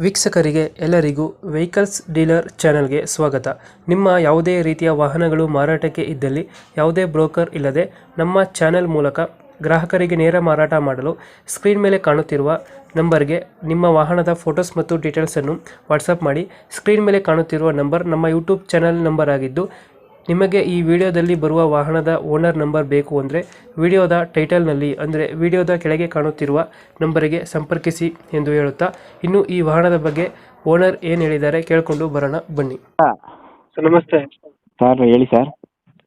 ವೀಕ್ಷಕರಿಗೆ ಎಲ್ಲರಿಗೂ vehicles dealer ಚಾನೆಲ್ಗೆ ಸ್ವಾಗತ. ನಿಮ್ಮ ಯಾವುದೇ ರೀತಿಯ ವಾಹನಗಳು ಮಾರಾಟಕ್ಕೆ ಇದ್ದಲ್ಲಿ ಯಾವುದೇ ಬ್ರೋಕರ್ ಇಲ್ಲದೆ ನಮ್ಮ ಚಾನೆಲ್ ಮೂಲಕ ಗ್ರಾಹಕರಿಗೆ ನೇರ ಮಾರಾಟ ಮಾಡಲು ಸ್ಕ್ರೀನ್ ಮೇಲೆ ಕಾಣುತ್ತಿರುವ ನಂಬರ್ಗೆ ನಿಮ್ಮ ವಾಹನದ ಫೋಟೋಸ್ ಮತ್ತು ಡೀಟೇಲ್ಸನ್ನು ವಾಟ್ಸಪ್ ಮಾಡಿ. ಸ್ಕ್ರೀನ್ ಮೇಲೆ ಕಾಣುತ್ತಿರುವ ನಂಬರ್ ನಮ್ಮ ಯೂಟ್ಯೂಬ್ ಚಾನೆಲ್ ನಂಬರ್ ಆಗಿದ್ದು, ನಿಮಗೆ ಈ ವಿಡಿಯೋದಲ್ಲಿ ಬರುವ ವಾಹನದ ಓನರ್ ನಂಬರ್ ಬೇಕು ಅಂದರೆ ವಿಡಿಯೋದ ಟೈಟಲ್ನಲ್ಲಿ ಅಂದರೆ ವಿಡಿಯೋದ ಕೆಳಗೆ ಕಾಣುತ್ತಿರುವ ನಂಬರಿಗೆ ಸಂಪರ್ಕಿಸಿ ಎಂದು ಹೇಳುತ್ತಾ, ಇನ್ನು ಈ ವಾಹನದ ಬಗ್ಗೆ ಓನರ್ ಏನು ಹೇಳಿದ್ದಾರೆ ಕೇಳಿಕೊಂಡು ಬರೋಣ ಬನ್ನಿ. ಸರ್ ನಮಸ್ತೆ. ಸರ್ ಹೇಳಿ ಸರ್.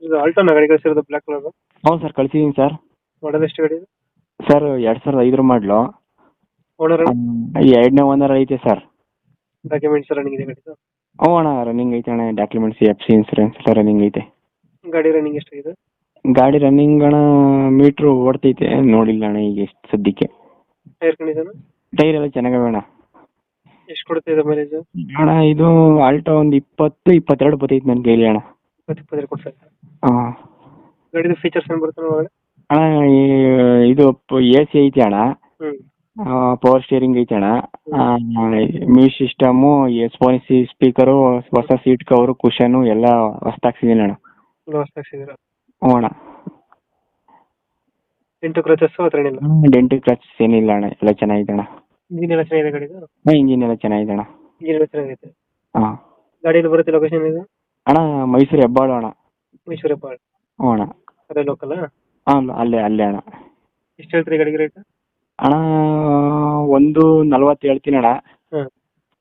ಇದು ಆಲ್ಟೋನ ಗಾಡಿ ಕಳಿಸಿರೋದು ಬ್ಲ್ಯಾಕ್ ಕಲರ್. ಹೌದು ಸರ್ ಕಳಿಸಿದ್ದೀನಿ ಸರ್. ಮಾಡಲ್ ಎಷ್ಟು ಗಾಡಿ? ಸರ್ 2005 ಮಾಡಲು. ಓನರ್? ಎರಡನೇ ಓನರ್ ಐತೆ ಸರ್. ಡಾಕ್ಯುಮೆಂಟ್ಸ್ ರನ್ನಿಂಗ್ ಇದೆ ಗಾಡಿದು? ಹ್ಞೂ ಅಣ್ಣ ರನ್ನಿಂಗ್ ಐತೆ ಅಣ್ಣ. ಡಾಕ್ಯುಮೆಂಟ್ಸ್ FC ಇನ್ಸೂರೆನ್ಸ್ ಎಲ್ಲ ರನ್ನಿಂಗ್ ಐತೆ. ಗಾಡಿ ರನ್ನಿಂಗ್ ಎಷ್ಟಾಗಿದೆ? ಗಾಡಿ ರನ್ನಿಂಗ್ ಅಣ್ಣ ಮೀಟ್ರು ಓಡ್ತೈತೆ, ನೋಡಿಲ್ಲ ಅಣ್ಣ ಈಗ ಎಷ್ಟು ಸದ್ಯಕ್ಕೆ. Tyre condition? ಟೈರ್ ಎಲ್ಲ ಚೆನ್ನಾಗವೆ ಅಣ್ಣ. ಎಷ್ಟು ಕೊಡ್ತಿದೆ ಮೈಲೇಜ್? ಅಣ್ಣ ಇದು ಆಲ್ಟೋ ಒಂದು 20-22 ಬರ್ತೈತೆ ನನ್ನ ಕೈಲಿ ಅಣ್ಣ. 20-25 ಕೊಡ್ತಾರೆ. ಹಾಂ. ಗಾಡಿದು ಫೀಚರ್ಸ್ ಏನು ಬರುತ್ತೆ ಒಳಗಡೆ? ಅಣ್ಣ ಇದು AC ಐತೆ ಅಣ್ಣ. ಪವರ್ ಸ್ಟೇರಿಂಗ್ ಐತೆ ಅಣ್ಣ. ಮ್ಯೂಸಿಕ್ ಸಿಸ್ಟಮು, ಫೋನ್ ಸ್ಪೀಕರು, ಹೊಸ ಸೀಟ್ ಕವರು, ಕುಷನು ಎಲ್ಲ ಹೊಸ್ತಾಗ್ಸಿದ್ದೀನಿ ಅಣ್ಣ. ಹಾಕ್ಸಿದ್ದೀರಾ? ಹ್ಞೂ ಅಣ್ಣ. ಎಂಟು ಕ್ರಚಸ್ ಹತ್ರ ಏನಿಲ್ಲ? ಡೆಂಟ್ ಕ್ರಚಸ್ ಏನಿಲ್ಲ ಅಣ್ಣ, ಎಲ್ಲ ಚೆನ್ನಾಗಿದೆ ಅಣ್ಣ. ಇಂಜಿನ್ ಎಲ್ಲ ಚೆನ್ನಾಗಿದೆ ಗಾಡಿದು? ಹಾಂ ಇಂಜಿನ್ ಎಲ್ಲ ಚೆನ್ನಾಗಿದೆ ಅಣ್ಣ. ಇಂಜಿನ್ ಎಲ್ಲ ಚೆನ್ನಾಗೈತೆ. ಹಾಂ. ಗಾಡಿಯಲ್ಲಿ ಬರುತ್ತೆ ಲೊಕೇಶನ್ ಇದು? ಅಣ್ಣ ಮೈಸೂರು ಹೆಬ್ಬಾಳು ಅಣ್ಣ. ಮೈಸೂರು ಹೆಬ್ಬಾಳು? ಹ್ಞೂ ಅಣ್ಣ. ಅದೇ ಲೋಕಲ್? ಹಾಂ ಅಲ್ಲೇ ಅಣ್ಣ. ಎಷ್ಟು ಹೇಳ್ತೀರಿ ಗಾಡಿಗೆ ರೇಟ್? ಅಣ್ಣ 140 ಹೇಳ್ತೀನಿ ಅಣ್ಣ. ಹಾಂ.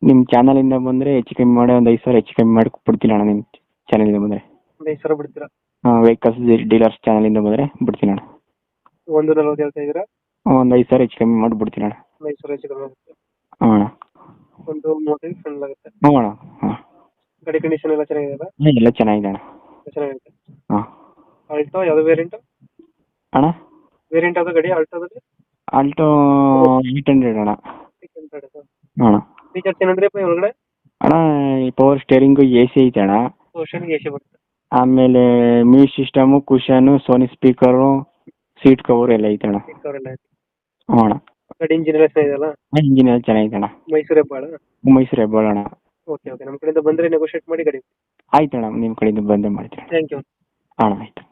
ನಿಮ್ಮ ಚಾನಲಿಂದ ಬಂದರೆ ಹೆಚ್ಚು ಕಮ್ಮಿ ಮಾಡಿ ಒಂದು 5,000 ಹೆಚ್ಚು ಕಮ್ಮಿ ಮಾಡಿ ಬಿಡ್ತೀನಿ ಅಣ್ಣ. ನಿಮ್ಮ ಚಾನಲಿಂದ ಬಂದರೆ ಒಂದು 5,000 ಬಿಡ್ತೀರಾ? ಹಾಂ, ವೆಹಿಕಲ್ಸ್ ಡೀಲರ್ಸ್ ಚಾನಲಿಂದ ಬಂದರೆ ಬಿಡ್ತೀನಿ ಅಣ್ಣ. 140 ಹೇಳ್ತಾ ಇದ್ದೀರಾ? ಒಂದು 5,000 ಹೆಚ್ಚು ಕಮ್ಮಿ ಮಾಡಿ ಬಿಡ್ತೀನಿ ಅಣ್ಣ. 5,000 ಹೆಚ್ಚು ಕಮ್ಮಿ ಆಗುತ್ತೆ. ಹ್ಞೂ ಅಣ್ಣ. ಒಂದು 35 ಫೈನಲ್ ಆಗುತ್ತೆ. ಹ್ಞೂ ಅಣ್ಣ. ಹಾಂ. ಗಾಡಿ ಕಂಡೀಷನ್ ಎಲ್ಲ ಚೆನ್ನಾಗಿದೆಯಲ್ಲ? ಎಲ್ಲ ಚೆನ್ನಾಗಿದೆ ಅಣ್ಣ. ಚೆನ್ನಾಗಿದೆ. ಹಾಂ. ಆಲ್ಟೋ ಯಾವುದು ವೇರಿಯಂಟು? ಅಣ್ಣ ವೇರಿಯಂಟ್ ಯಾವುದು ಗಾಡಿ ಆಲ್ಟೋದಲ್ಲಿ? ಆಲ್ಟೋ 800 ಅಣ್ಣ. 600. ಹ್ಞೂ ಅಣ್ಣ. ಫೀಚರ್ಸ್ ಏನಂದ್ರೆ ಒಳಗಡೆ? ಅಣ್ಣ ಪವರ್ ಸ್ಟೇರಿಂಗು AC ಐತೆ ಅಣ್ಣ. ಓಷನ್ಗೆ AC ಬರುತ್ತೆ. ಆಮೇಲೆ music system, cushion, Sony speaker, seat cover ಎಲ್ಲ ಐತೆ ಅಣ್ಣ. ಕವರ್ ಎಲ್ಲ ಐತೆ. ಹ್ಞೂ ಅಣ್ಣ. ಗಾಡಿ ಇಂಜಿನ್ ಎಲ್ಲ ಚೆನ್ನಾಗಿದೆಯಲ್ಲ? ಇಂಜಿನ್ ಎಲ್ಲ ಚೆನ್ನಾಗಿದೆ ಅಣ್ಣ. ಮೈಸೂರು ಹೆಬ್ಬಾಳು? ಮೈಸೂರು ಹೆಬ್ಬಾಳು ಅಣ್ಣ. ಓಕೆ ನಮ್ಮ ಕಡೆಯಿಂದ ಬಂದರೆ ನೆಗೋಷಿಯೇಟ್ ಮಾಡಿ ಗಾಡಿ. ಆಯ್ತು ಅಣ್ಣ, ನಿಮ್ಮ ಕಡೆಯಿಂದ ಬಂದೇ ಮಾಡ್ತೀನಿ. Thank you. ಅಣ್ಣ ಆಯ್ತು.